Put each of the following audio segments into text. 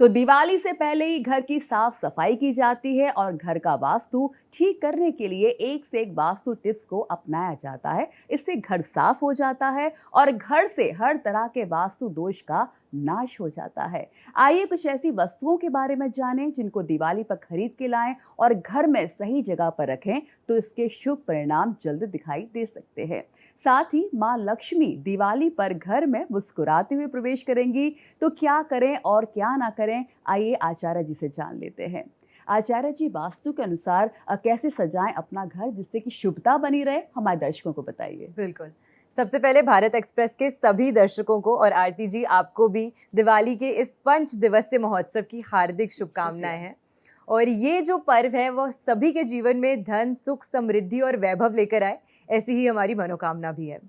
तो दिवाली से पहले ही घर की साफ सफाई की जाती है और घर का वास्तु ठीक करने के लिए एक से एक वास्तु टिप्स को अपनाया जाता है। इससे घर साफ हो जाता है और घर से हर तरह के वास्तु दोष का नाश हो जाता है। आइए कुछ ऐसी वस्तुओं के बारे में जानें जिनको दिवाली पर खरीद के लाएं और घर में सही जगह पर रखें तो इसके शुभ परिणाम जल्द दिखाई दे सकते हैं। साथ ही मां लक्ष्मी दिवाली पर घर में मुस्कुराते हुए प्रवेश करेंगी, तो क्या करें और क्या ना करें, आइए आचार्य जी से जान लेते हैं। आचार्य जी, वास्तु के अनुसार कैसे सजाएं अपना घर जिससे कि शुभता बनी रहे, हमारे दर्शकों को बताइए। बिल्कुल। सबसे पहले भारत एक्सप्रेस के सभी दर्शकों को और आरती जी आपको भी दिवाली के इस 5 दिवसीय महोत्सव की हार्दिक शुभकामनाएं हैं। और ये जो पर्व है वह सभी के जीवन में धन, सुख, समृद्धि और वैभव लेकर आए, ऐसी ही हमारी मनोकामना भी है।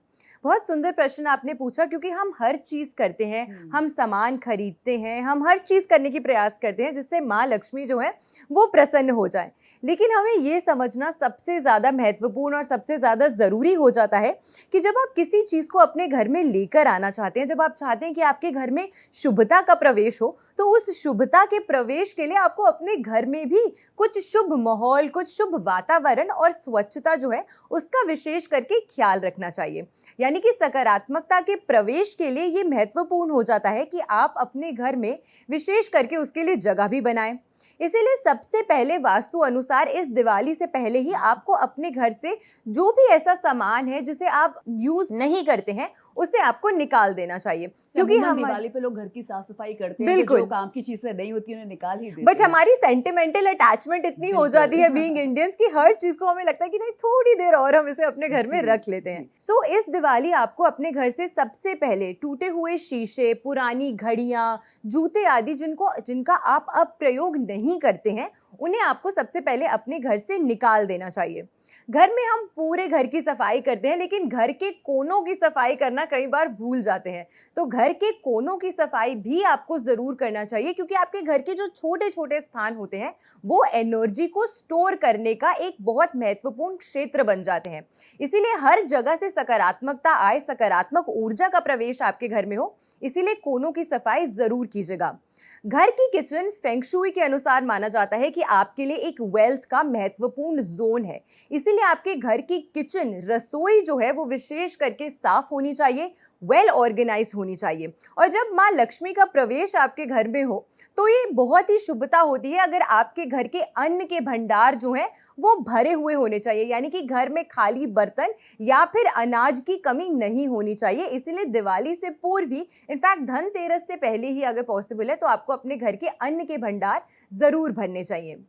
बहुत सुंदर प्रश्न आपने पूछा, क्योंकि हम हर चीज करते हैं, हम सामान खरीदते हैं, हम हर चीज करने की प्रयास करते हैं जिससे माँ लक्ष्मी जो है वो प्रसन्न हो जाए। लेकिन हमें ये समझना सबसे ज़्यादा महत्वपूर्ण और सबसे ज़्यादा ज़रूरी हो जाता है कि जब आप किसी चीज़ को अपने घर में लेकर आना चाहते हैं, जब आप चाहते हैं कि आपके घर में शुभता का प्रवेश हो, तो उस शुभता के प्रवेश के लिए आपको अपने घर में भी कुछ शुभ माहौल, कुछ शुभ वातावरण और स्वच्छता जो है उसका विशेष करके ख्याल रखना चाहिए। यानी कि सकारात्मकता के प्रवेश के लिए ये महत्वपूर्ण हो जाता है कि आप अपने घर में विशेष करके उसके लिए जगह भी बनाएं। इसीलिए सबसे पहले वास्तु अनुसार इस दिवाली से पहले ही आपको अपने घर से जो भी ऐसा सामान है जिसे आप यूज नहीं करते हैं उसे आपको निकाल देना चाहिए, क्योंकि हम दिवाली पे लोग घर की साफ सफाई करते हैं, बिल्कुल जो काम की चीजें नहीं होती उन्हें निकाल ही देते बट हैं। हमारी सेंटिमेंटल अटैचमेंट इतनी हो जाती है बीइंग इंडियंस की हर चीज को हमें लगता है कि नहीं, थोड़ी देर और हम इसे अपने घर में रख लेते हैं। सो इस दिवाली आपको अपने घर से सबसे पहले टूटे हुए शीशे, पुरानी घड़ियां, जूते आदि जिनका आप अब प्रयोग नहीं करते हैं, उन्हें आपको सबसे पहले अपने घर से निकाल देना चाहिए। घर में हम पूरे घर की सफाई करते हैं, लेकिन घर के कोनों की सफाई करना कई बार भूल जाते हैं। तो घर के कोनों की सफाई भी आपको जरूर करना चाहिए, क्योंकि आपके घर के जो छोटे छोटे स्थान होते हैं वो एनर्जी को स्टोर करने का एक बहुत महत्वपूर्ण क्षेत्र बन जाते हैं। इसीलिए हर जगह से सकारात्मकता आए, सकारात्मक ऊर्जा का प्रवेश आपके घर में हो, इसीलिए कोनों की सफाई जरूर कीजिएगा। घर की किचन फेंग शुई के अनुसार माना जाता है कि आपके लिए एक वेल्थ का महत्वपूर्ण जोन है। इसीलिए आपके घर की किचन, रसोई जो है वो विशेष करके साफ होनी चाहिए, वेल ऑर्गेनाइज होनी चाहिए। और जब माँ लक्ष्मी का प्रवेश आपके घर में हो तो ये बहुत ही शुभता होती है अगर आपके घर के अन्न के भंडार जो हैं वो भरे हुए होने चाहिए, यानी कि घर में खाली बर्तन या फिर अनाज की कमी नहीं होनी चाहिए। इसीलिए दिवाली से पूर्व ही, इनफैक्ट धनतेरस से पहले ही अगर पॉसिबल है तो आपको अपने घर के अन्न के भंडार जरूर भरने चाहिए।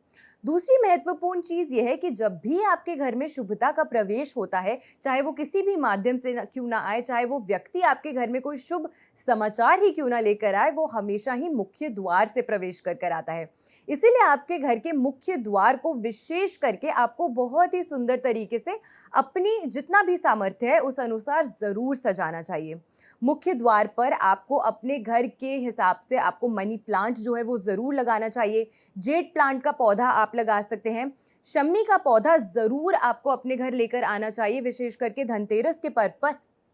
दूसरी महत्वपूर्ण चीज यह है कि जब भी आपके घर में शुभता का प्रवेश होता है, चाहे वो किसी भी माध्यम से क्यों ना आए, चाहे वो व्यक्ति आपके घर में कोई शुभ समाचार ही क्यों ना लेकर आए, वो हमेशा ही मुख्य द्वार से प्रवेश कर आता है। इसीलिए आपके घर के मुख्य द्वार को विशेष करके आपको बहुत ही सुंदर तरीके से अपनी जितना भी सामर्थ्य है उस अनुसार जरूर सजाना चाहिए। मुख्य द्वार पर आपको अपने घर के हिसाब से आपको मनी प्लांट जो है वो जरूर लगाना चाहिए। जेड प्लांट का पौधा आप लगा सकते हैं। शम्मी का पौधा जरूर आपको अपने घर लेकर आना चाहिए, विशेष करके धनतेरस के पर्व पर,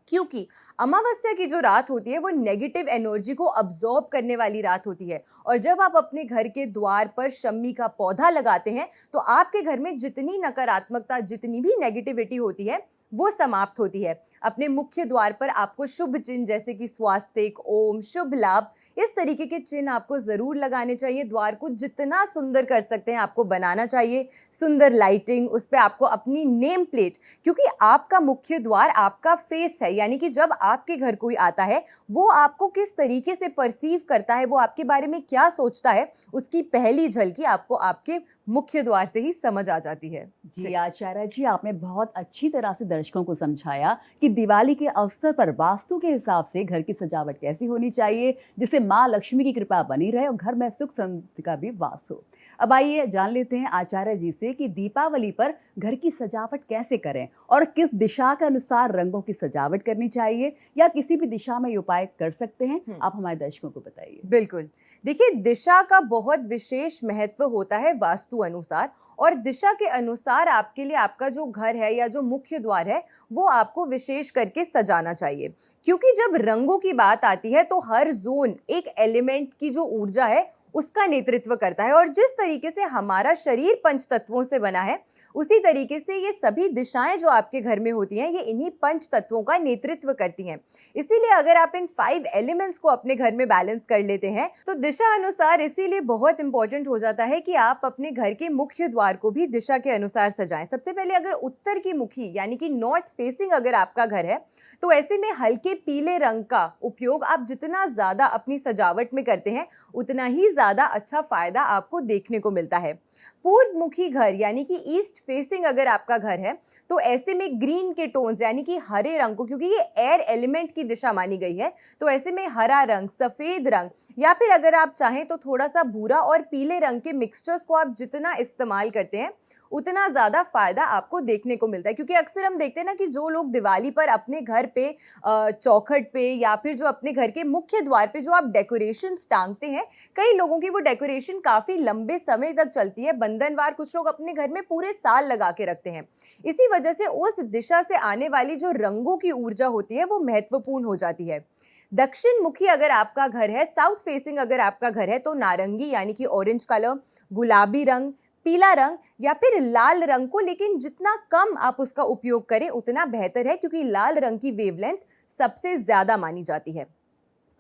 क्योंकि अमावस्या की जो रात होती है वो नेगेटिव एनर्जी को अब्सॉर्ब करने वाली रात होती है। और जब आप अपने घर के द्वार पर शम्मी का पौधा लगाते हैं तो आपके घर में जितनी नकारात्मकता, जितनी भी नेगेटिविटी होती है वो समाप्त होती है। अपने मुख्य द्वार पर आपको शुभ चिन्ह जैसे कि स्वास्तिक, ओम, शुभ लाभ, इस तरीके के चिन्ह आपको जरूर लगाने चाहिए। द्वार को जितना सुंदर कर सकते हैं आपको बनाना चाहिए। सुंदर लाइटिंग, उस पर आपको अपनी नेम प्लेट, क्योंकि आपका मुख्य द्वार आपका फेस है, यानी कि जब आपके घर कोई आता है वो आपको किस तरीके से परसीव करता है, वो आपके बारे में क्या सोचता है, उसकी पहली झलकी आपको आपके मुख्य द्वार से ही समझ आ जाती है। जी आचार्य जी, आपने बहुत अच्छी तरह से दर्शकों को समझाया कि दिवाली के अवसर पर वास्तु के हिसाब से घर की सजावट कैसी होनी चाहिए जिससे माँ लक्ष्मी की कृपा बनी रहे और घर में सुख समृद्धि का भी वास हो। अब आइए जान लेते हैं आचार्य जी से कि दीपावली पर घर की सजावट कैसे करें और किस दिशा के अनुसार रंगों की सजावट करनी चाहिए, या किसी भी दिशा में ये उपाय कर सकते हैं, आप हमारे दर्शकों को बताइए। बिल्कुल, देखिए दिशा का बहुत विशेष महत्व होता है वास्तु अनुसार, और दिशा के अनुसार आपके लिए आपका जो घर है या जो मुख्य द्वार है वो आपको विशेष करके सजाना चाहिए। क्योंकि जब रंगों की बात आती है तो हर जोन एक एलिमेंट की जो ऊर्जा है उसका नेतृत्व करता है, और जिस तरीके से हमारा शरीर पंच तत्वों से बना है उसी तरीके से ये सभी दिशाएं जो आपके घर में होती हैं ये इन्हीं पंच तत्वों का नेतृत्व करती हैं। इसीलिए अगर आप इन 5 एलिमेंट्स को अपने घर में बैलेंस कर लेते हैं तो दिशा अनुसार इसीलिए बहुत इंपॉर्टेंट हो जाता है कि आप अपने घर के मुख्य द्वार को भी दिशा के अनुसार सजाएं। सबसे पहले अगर उत्तर की मुखी यानी कि नॉर्थ फेसिंग अगर आपका घर है तो ऐसे में हल्के पीले रंग का उपयोग आप जितना ज्यादा अपनी सजावट में करते हैं उतना ही ज्यादा अच्छा फायदा आपको देखने को मिलता है। पूर्व मुखी घर यानी कि ईस्ट फेसिंग अगर आपका घर है तो ऐसे में ग्रीन के टोन्स यानी कि हरे रंग को, क्योंकि ये एयर एलिमेंट की दिशा मानी गई है, तो ऐसे में हरा रंग, सफेद रंग या फिर अगर आप चाहें तो थोड़ा सा भूरा और पीले रंग के मिक्सचर्स को आप जितना इस्तेमाल करते हैं उतना ज्यादा फायदा आपको देखने को मिलता है। क्योंकि अक्सर हम देखते हैं ना कि जो लोग दिवाली पर अपने घर पे चौखट पे या फिर जो अपने घर के मुख्य द्वार पे जो आप डेकोरेशन टांगते हैं, कई लोगों की वो डेकोरेशन काफी लंबे समय तक चलती है। बंधनवार कुछ लोग अपने घर में पूरे साल लगा के रखते हैं। इसी वजह से उस दिशा से आने वाली जो रंगों की ऊर्जा होती है वो महत्वपूर्ण हो जाती है। दक्षिण मुखी अगर आपका घर है, साउथ फेसिंग अगर आपका घर है, तो नारंगी यानी कि ऑरेंज कलर, गुलाबी रंग, पीला रंग या फिर लाल रंग को, लेकिन जितना कम आप उसका उपयोग करें उतना बेहतर है, क्योंकि लाल रंग की वेवलेंथ सबसे ज्यादा मानी जाती है।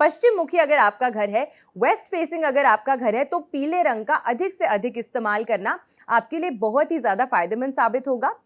पश्चिम मुखी अगर आपका घर है, वेस्ट फेसिंग अगर आपका घर है, तो पीले रंग का अधिक से अधिक इस्तेमाल करना आपके लिए बहुत ही ज्यादा फायदेमंद साबित होगा।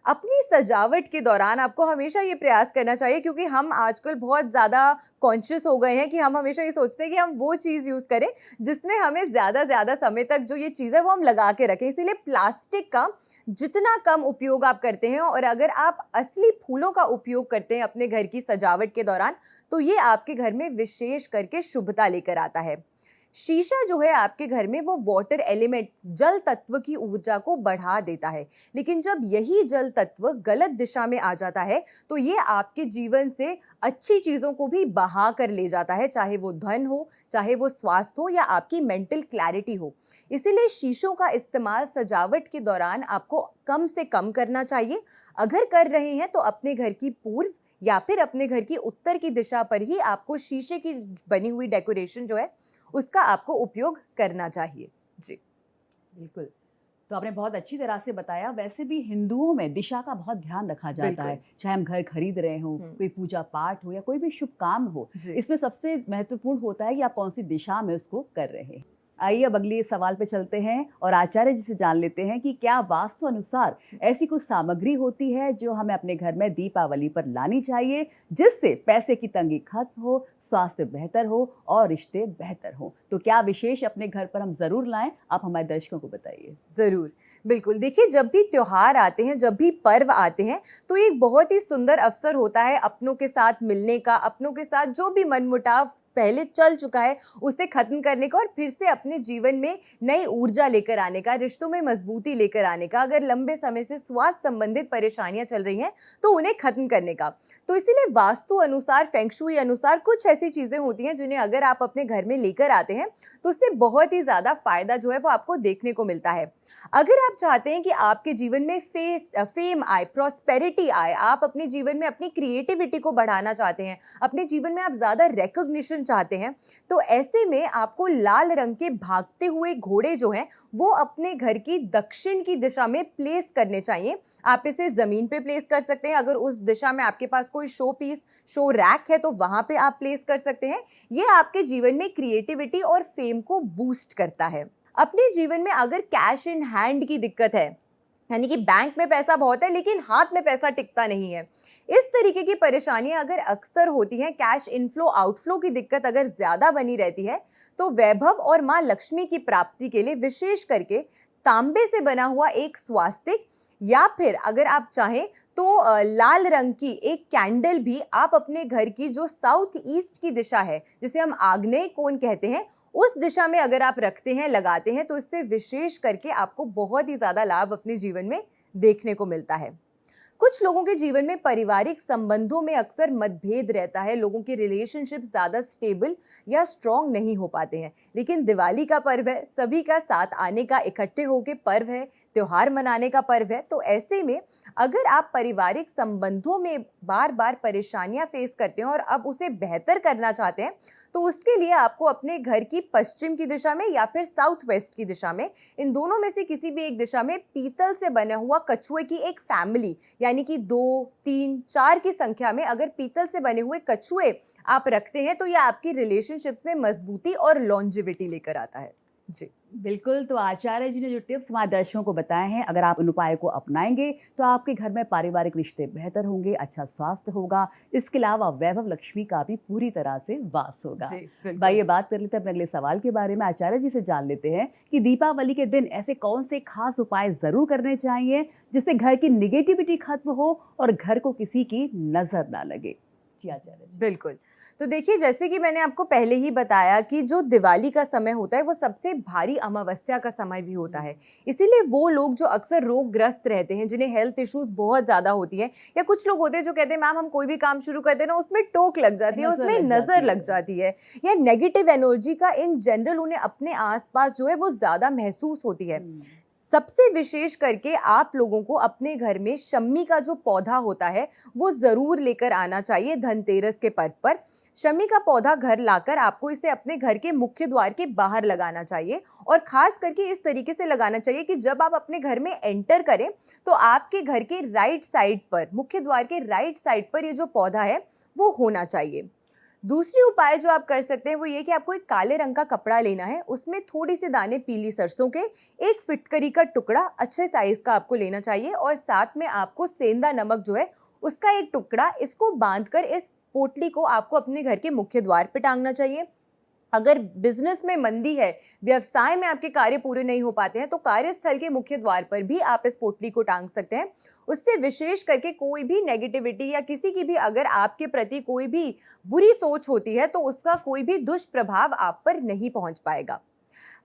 अपनी सजावट के दौरान आपको हमेशा ये प्रयास करना चाहिए, क्योंकि हम आजकल बहुत ज़्यादा कॉन्शियस हो गए हैं कि हम हमेशा ये सोचते हैं कि हम वो चीज़ यूज़ करें जिसमें हमें ज़्यादा समय तक जो ये चीज़ है वो हम लगा के रखें। इसीलिए प्लास्टिक का जितना कम उपयोग आप करते हैं और अगर आप असली फूलों का उपयोग करते हैं अपने घर की सजावट के दौरान तो ये आपके घर में विशेष करके शुभता लेकर आता है। शीशा जो है आपके घर में वो वाटर एलिमेंट, जल तत्व की ऊर्जा को बढ़ा देता है, लेकिन जब यही जल तत्व गलत दिशा में आ जाता है तो ये आपके जीवन से अच्छी चीजों को भी बहा कर ले जाता है, चाहे वो धन हो, चाहे वो स्वास्थ्य हो या आपकी मेंटल क्लैरिटी हो। इसीलिए शीशों का इस्तेमाल सजावट के दौरान आपको कम से कम करना चाहिए। अगर कर रहे हैं तो अपने घर की पूर्व या फिर अपने घर की उत्तर की दिशा पर ही आपको शीशे की बनी हुई डेकोरेशन जो है उसका आपको उपयोग करना चाहिए। जी बिल्कुल। तो आपने बहुत अच्छी तरह से बताया। वैसे भी हिंदुओं में दिशा का बहुत ध्यान रखा जाता है, चाहे हम घर खरीद रहे हों, कोई पूजा पाठ हो या कोई भी शुभ काम हो, इसमें सबसे महत्वपूर्ण होता है कि आप कौन सी दिशा में उसको कर रहे हैं। आइए अब अगले सवाल पे चलते हैं और आचार्य जी से जान लेते हैं कि क्या वास्तु अनुसार ऐसी कुछ सामग्री होती है जो हमें अपने घर में दीपावली पर लानी चाहिए जिससे पैसे की तंगी खत्म हो, स्वास्थ्य बेहतर हो और रिश्ते बेहतर हो। तो क्या विशेष अपने घर पर हम जरूर लाएं, आप हमारे दर्शकों को बताइए। जरूर, बिल्कुल। देखिए, जब भी त्योहार आते हैं, जब भी पर्व आते हैं तो एक बहुत ही सुंदर अवसर होता है अपनों के साथ मिलने का, अपनों के साथ जो भी मनमुटाव पहले चल चुका है उसे खत्म करने का और फिर से अपने जीवन में नई ऊर्जा लेकर आने का, रिश्तों में मजबूती लेकर आने का। अगर लंबे समय से स्वास्थ्य संबंधित परेशानियां चल रही हैं तो उन्हें खत्म करने का। तो इसीलिए वास्तु अनुसार, फेंगशुई अनुसार कुछ ऐसी चीजें होती हैं जिन्हें अगर आप अपने घर में लेकर आते हैं तो उससे बहुत ही ज्यादा फायदा जो है वो आपको देखने को मिलता है। अगर आप चाहते हैं कि आपके जीवन में फेम आए, प्रॉस्पेरिटी आए, आप अपने जीवन में अपनी क्रिएटिविटी को बढ़ाना चाहते हैं, अपने जीवन में आप ज्यादा रिकॉग्निशन चाहते हैं, तो ऐसे में आपको लाल रंग के भागते हुए घोड़े जो हैं वो अपने घर की दक्षिण की दिशा में प्लेस करने चाहिए। आप इसे जमीन पे प्लेस कर सकते हैं, अगर उस दिशा में आपके पास कोई शो पीस, शो रैक है तो वहां पे आप प्लेस कर सकते हैं। ये आपके जीवन में क्रिएटिविटी और फेम को बूस्ट करता है। अपने जीवन में अगर कैश इन हैंड की दिक्कत है, यानी कि बैंक में पैसा बहुत है लेकिन हाथ में पैसा टिकता नहीं है, इस तरीके की परेशानियां अगर अक्सर होती हैं, कैश इनफ्लो आउटफ्लो की दिक्कत अगर ज्यादा बनी रहती है, तो वैभव और मां लक्ष्मी की प्राप्ति के लिए विशेष करके तांबे से बना हुआ एक स्वास्तिक या फिर अगर आप चाहें तो लाल रंग की एक कैंडल भी आप अपने घर की जो साउथ ईस्ट की दिशा है, जिसे हम आग्नेय कोण कहते हैं, उस दिशा में अगर आप रखते हैं, लगाते हैं, तो इससे विशेष करके आपको बहुत ही ज्यादा लाभ अपने जीवन में देखने को मिलता है। कुछ लोगों के जीवन में पारिवारिक संबंधों में अक्सर मतभेद रहता है, लोगों के रिलेशनशिप ज्यादा स्टेबल या स्ट्रॉन्ग नहीं हो पाते हैं, लेकिन दिवाली का पर्व है, सभी का साथ आने का, इकट्ठे होके पर्व है, त्योहार मनाने का पर्व है। तो ऐसे में अगर आप पारिवारिक संबंधों में बार बार परेशानियां फेस करते हैं और अब उसे बेहतर करना चाहते हैं, तो उसके लिए आपको अपने घर की पश्चिम की दिशा में या फिर साउथ वेस्ट की दिशा में, इन दोनों में से किसी भी एक दिशा में पीतल से बना हुआ कछुए की एक फैमिली, यानी कि 2, 3, 4 की संख्या में अगर पीतल से बने हुए कछुए आप रखते हैं, तो यह आपकी रिलेशनशिप्स में मजबूती और लॉन्जिविटी लेकर आता है। जी बिल्कुल, तो आचार्य जी ने जो टिप्स हमारे दर्शकों को बताए हैं, अगर आप उन उपायों को अपनाएंगे तो आपके घर में पारिवारिक रिश्ते बेहतर होंगे, अच्छा स्वास्थ्य होगा। इसके अलावा वैभव लक्ष्मी का भी पूरी तरह से वास होगा। बिल्कुल। भाई, ये बात कर लेते हैं अपने अगले सवाल के बारे में। आचार्य जी से जान लेते हैं कि दीपावली के दिन ऐसे कौन से खास उपाय जरूर करने चाहिए जिससे घर की निगेटिविटी खत्म हो और घर को किसी की नजर ना लगे। जी आचार्य जी। बिल्कुल। तो देखिए, जैसे कि मैंने आपको पहले ही बताया कि जो दिवाली का समय होता है वो सबसे भारी अमावस्या का समय भी होता है। इसीलिए वो लोग जो अक्सर रोगग्रस्त रहते हैं, जिन्हें हेल्थ इश्यूज बहुत ज़्यादा होती है, या कुछ लोग होते हैं जो कहते हैं मैम हम कोई भी काम शुरू करते हैं ना उसमें टोक लग जाती है, उसमें नज़र लग जाती है, या नेगेटिव एनर्जी का इन जनरल उन्हें अपने आसपास जो है वो ज़्यादा महसूस होती है। सबसे विशेष करके आप लोगों को अपने घर में शम्मी का जो पौधा होता है वो ज़रूर लेकर आना चाहिए धनतेरस के पर्व पर। शमी का पौधा घर लाकर आपको इसे अपने घर के मुख्य द्वार के बाहर लगाना चाहिए, और खास करके इस तरीके से लगाना चाहिए कि जब आप अपने घर में एंटर करें तो आपके घर के राइट साइड पर, मुख्य द्वार के राइट साइड पर ये जो पौधा है वो होना चाहिए। दूसरी उपाय जो आप कर सकते हैं वो ये कि आपको एक काले रंग का कपड़ा लेना है, उसमें थोड़ी से दाने पीली सरसों के, एक फिटकरी का टुकड़ा अच्छे साइज का आपको लेना चाहिए, और साथ में आपको सेंधा नमक जो है उसका एक टुकड़ा, इसको बांधकर इस पोटली को आपको अपने घर के मुख्य द्वार पे टांगना चाहिए। अगर बिजनेस में मंदी है, व्यवसाय में आपके कार्य पूरे नहीं हो पाते हैं, तो कार्यस्थल के मुख्य द्वार पर भी आप इस पोटली को टांग सकते हैं। उससे विशेष करके कोई भी नेगेटिविटी या किसी की भी अगर आपके प्रति कोई भी बुरी सोच होती है तो उसका कोई भी दुष्प्रभाव आप पर नहीं पहुंच पाएगा।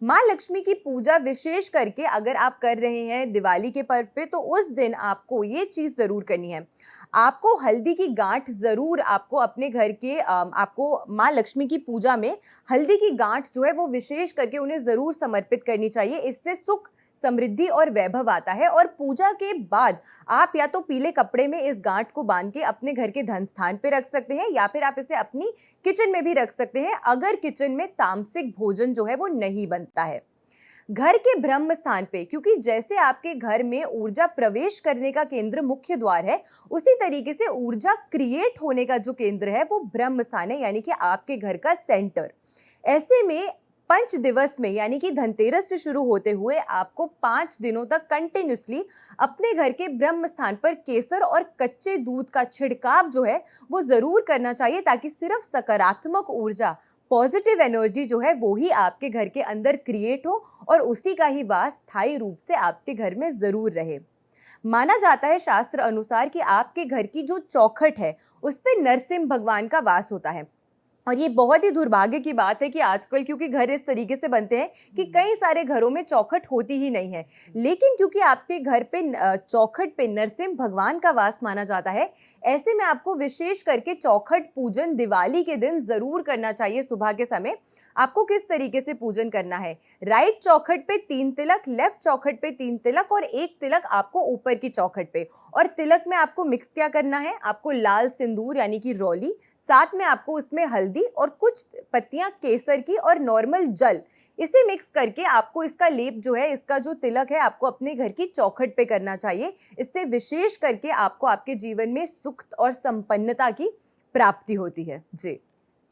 माँ लक्ष्मी की पूजा विशेष करके अगर आप कर रहे हैं दिवाली के पर्व पे, तो उस दिन आपको ये चीज़ ज़रूर करनी है, आपको हल्दी की गांठ ज़रूर आपको अपने घर के आपको माँ लक्ष्मी की पूजा में हल्दी की गांठ जो है वो विशेष करके उन्हें ज़रूर समर्पित करनी चाहिए। इससे सुख, समृद्धि और वैभव आता है। और पूजा के बाद आप या तो पीले कपड़े में इस गांठ को बांध के अपने घर के धन स्थान पे रख सकते हैं, या फिर आप इसे अपनी किचन में भी रख सकते हैं अगर किचन में तामसिक भोजन जो है वो नहीं बनता है। घर के ब्रह्म स्थान पे, क्योंकि जैसे आपके घर में ऊर्जा प्रवेश करने का केंद्र मुख्य द्वार है, उसी तरीके से ऊर्जा क्रिएट होने का जो केंद्र है वो ब्रह्म स्थान है, यानी कि आपके घर का सेंटर। ऐसे में 5 दिवस में, यानी कि धनतेरस से शुरू होते हुए आपको 5 दिनों तक कंटिन्यूसली अपने घर के ब्रह्म स्थान पर केसर और कच्चे दूध का छिड़काव जो है वो जरूर करना चाहिए, ताकि सिर्फ सकारात्मक ऊर्जा, पॉजिटिव एनर्जी जो है वो ही आपके घर के अंदर क्रिएट हो और उसी का ही वास स्थायी रूप से आपके घर में जरूर रहे। माना जाता है शास्त्र अनुसार कि आपके घर की जो चौखट है उस पे नरसिंह भगवान का वास होता है। और ये बहुत ही दुर्भाग्य की बात है कि आजकल क्योंकि घर इस तरीके से बनते हैं कि कई सारे घरों में चौखट होती ही नहीं है, लेकिन क्योंकि आपके घर पे चौखट पे नरसिंह भगवान का वास माना जाता है, ऐसे में आपको विशेष करके चौखट पूजन दिवाली के दिन जरूर करना चाहिए। सुबह के समय आपको किस तरीके से पूजन करना है, राइट चौखट पे 3 तिलक, लेफ्ट चौखट पे 3 तिलक और 1 तिलक आपको ऊपर की चौखट पे। और तिलक में आपको मिक्स क्या करना है, आपको लाल सिंदूर यानी कि रौली, साथ में आपको उसमें हल्दी और कुछ पत्तियां केसर की और नॉर्मल जल, इसे मिक्स करके आपको इसका लेप जो है, इसका जो तिलक है, आपको अपने घर की चौखट पे करना चाहिए। इससे विशेष करके आपको आपके जीवन में सुख और संपन्नता की प्राप्ति होती है। जी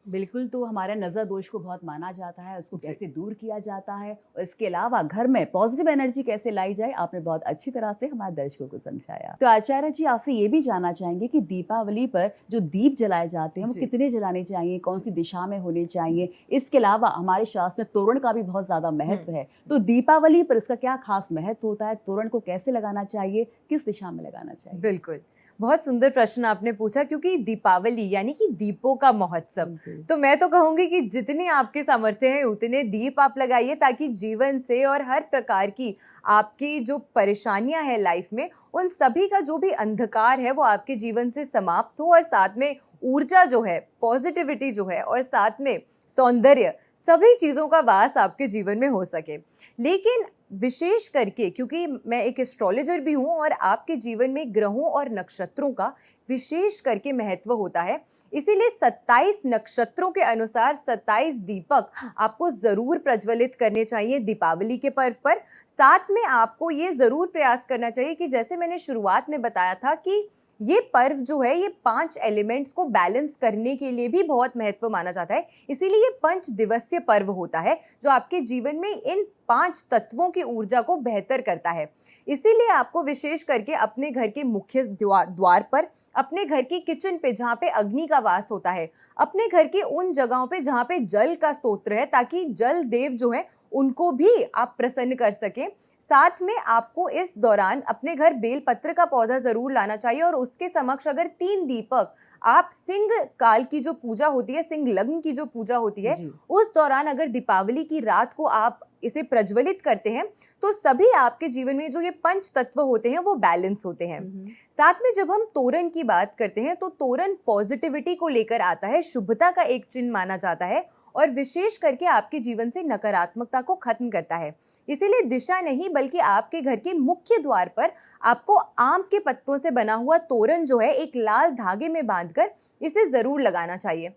बिल्कुल, तो हमारे नज़र दोष को बहुत माना जाता है, उसको कैसे दूर किया जाता है और इसके अलावा घर में पॉजिटिव एनर्जी कैसे लाई जाए, आपने बहुत अच्छी तरह से हमारे दर्शकों को समझाया। तो आचार्य जी, आपसे ये भी जानना चाहेंगे कि दीपावली पर जो दीप जलाए जाते हैं वो कितने जलाने चाहिए, कौन सी दिशा में होने चाहिए? इसके अलावा हमारे शास्त्र में तोरण का भी बहुत ज़्यादा महत्व है, तो दीपावली पर इसका क्या खास महत्व होता है? तोरण को कैसे लगाना चाहिए, किस दिशा में लगाना चाहिए? बिल्कुल, बहुत सुंदर प्रश्न आपने पूछा, क्योंकि दीपावली यानी कि दीपों का महोत्सव, तो मैं तो कहूंगी कि जितने आपके सामर्थ्य हैं उतने दीप आप लगाइए, ताकि जीवन से और हर प्रकार की आपकी जो परेशानियां हैं लाइफ में, उन सभी का जो भी अंधकार है वो आपके जीवन से समाप्त हो, और साथ में ऊर्जा जो है, पॉजिटिविटी जो है, और साथ में सौंदर्य, सभी चीज़ों का वास आपके जीवन में हो सके। लेकिन विशेष करके क्योंकि मैं एक एस्ट्रोलॉजर भी हूँ और आपके जीवन में ग्रहों और नक्षत्रों का विशेष करके महत्व होता है, इसीलिए 27 नक्षत्रों के अनुसार 27 दीपक आपको जरूर प्रज्वलित करने चाहिए दीपावली के पर्व पर। साथ में आपको ये जरूर प्रयास करना चाहिए कि जैसे मैंने शुरुआत में बताया था कि ये पर्व जो है ये 5 एलिमेंट्स को बैलेंस करने के लिए भी बहुत महत्व माना जाता है, इसीलिए ये 5 दिवसीय पर्व होता है जो आपके जीवन में इन 5 तत्वों की ऊर्जा को बेहतर करता है। इसीलिए आपको विशेष करके अपने घर के मुख्य द्वार पर, अपने घर की किचन पे जहाँ पे अग्नि का वास होता है, अपने घर के उन जगहों पे जहाँ पे जल का स्तोत्र है, ताकि जल देव जो है उनको भी आप प्रसन्न कर सकें। साथ में आपको इस दौरान अपने घर बेलपत्र का पौधा जरूर लाना चाहिए और उसके समक्ष अगर 3 दीपक आप सिंह काल की जो पूजा होती है, सिंह लग्न की जो पूजा होती है, उस दौरान अगर दीपावली की रात को आप इसे प्रज्वलित करते हैं तो सभी आपके जीवन में जो ये 5 तत्व होते हैं वो बैलेंस होते हैं। साथ में जब हम तोरण की बात करते हैं तो तोरण पॉजिटिविटी को लेकर आता है, शुभता का एक चिन्ह माना जाता है और विशेष करके आपके जीवन से नकारात्मकता को खत्म करता है। इसीलिए दिशा नहीं बल्कि आपके घर के मुख्य द्वार पर आपको आम के पत्तों से बना हुआ तोरण जो है एक लाल धागे में बांधकर इसे जरूर लगाना चाहिए।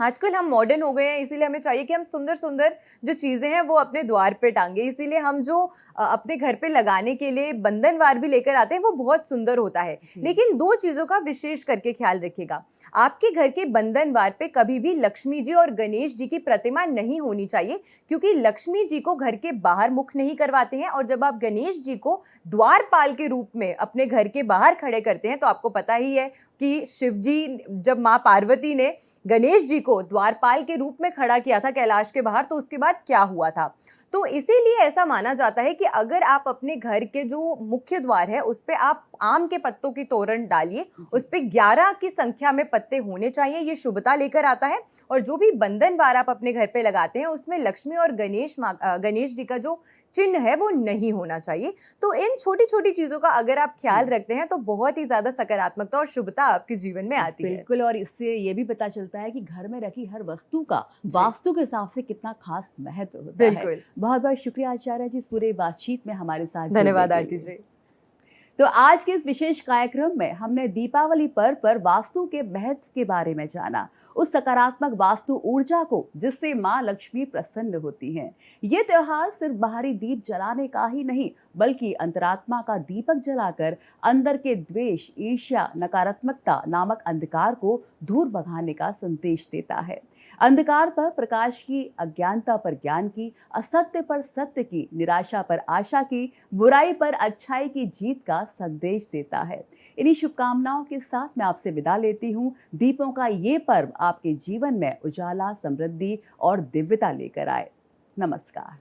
आजकल हम मॉडर्न हो गए हैं, इसीलिए हमें चाहिए कि हम सुंदर सुंदर जो चीज़ें हैं वो अपने द्वार पे टांगे, इसीलिए हम जो अपने घर पे लगाने के लिए बंधनवार भी लेकर आते हैं वो बहुत सुंदर होता है। लेकिन 2 चीज़ों का विशेष करके ख्याल रखिएगा, आपके घर के बंधनवार पे कभी भी लक्ष्मी जी और गणेश जी की प्रतिमा नहीं होनी चाहिए, क्योंकि लक्ष्मी जी को घर के बाहर मुख नहीं करवाते हैं और जब आप गणेश जी को द्वारपाल के रूप में अपने घर के बाहर खड़े करते हैं तो आपको पता ही है कि शिव जी, जब माँ पार्वती ने गणेश जी को द्वारपाल के रूप में खड़ा किया था कैलाश के बाहर, तो उसके बाद क्या हुआ था। तो इसीलिए ऐसा माना जाता है कि अगर आप अपने घर के जो मुख्य द्वार है उस पे आप आम के पत्तों की तोरण डालिए, उस पे 11 की संख्या में पत्ते होने चाहिए, ये शुभता लेकर आता है। और जो भी बंधनवार आप अपने घर पे लगाते हैं उसमें लक्ष्मी और गणेश जी का जो चिन्ह है वो नहीं होना चाहिए। तो इन छोटी छोटी चीजों का अगर आप ख्याल रखते हैं तो बहुत ही ज्यादा सकारात्मकता और शुभता आपके जीवन में आती है। बिल्कुल, और इससे ये भी पता चलता है कि घर में रखी हर वस्तु का वास्तु के हिसाब से कितना खास महत्व होता है। बहुत बहुत शुक्रिया आचार्य जी इस पूरे बातचीत में हमारे साथ। धन्यवाद आरती जी। तो आज के इस विशेष कार्यक्रम में हमने दीपावली पर्व पर वास्तु के महत्व के बारे में जाना, उस सकारात्मक वास्तु ऊर्जा को जिससे माँ लक्ष्मी प्रसन्न होती हैं। ये त्योहार सिर्फ बाहरी दीप जलाने का ही नहीं बल्कि अंतरात्मा का दीपक जलाकर अंदर के द्वेष, ईर्ष्या, नकारात्मकता नामक अंधकार को दूर भगाने का संदेश देता है। अंधकार पर प्रकाश की, अज्ञानता पर ज्ञान की, असत्य पर सत्य की, निराशा पर आशा की, बुराई पर अच्छाई की जीत का संदेश देता है। इन्हीं शुभकामनाओं के साथ मैं आपसे विदा लेती हूँ। दीपों का ये पर्व आपके जीवन में उजाला, समृद्धि और दिव्यता लेकर आए। नमस्कार।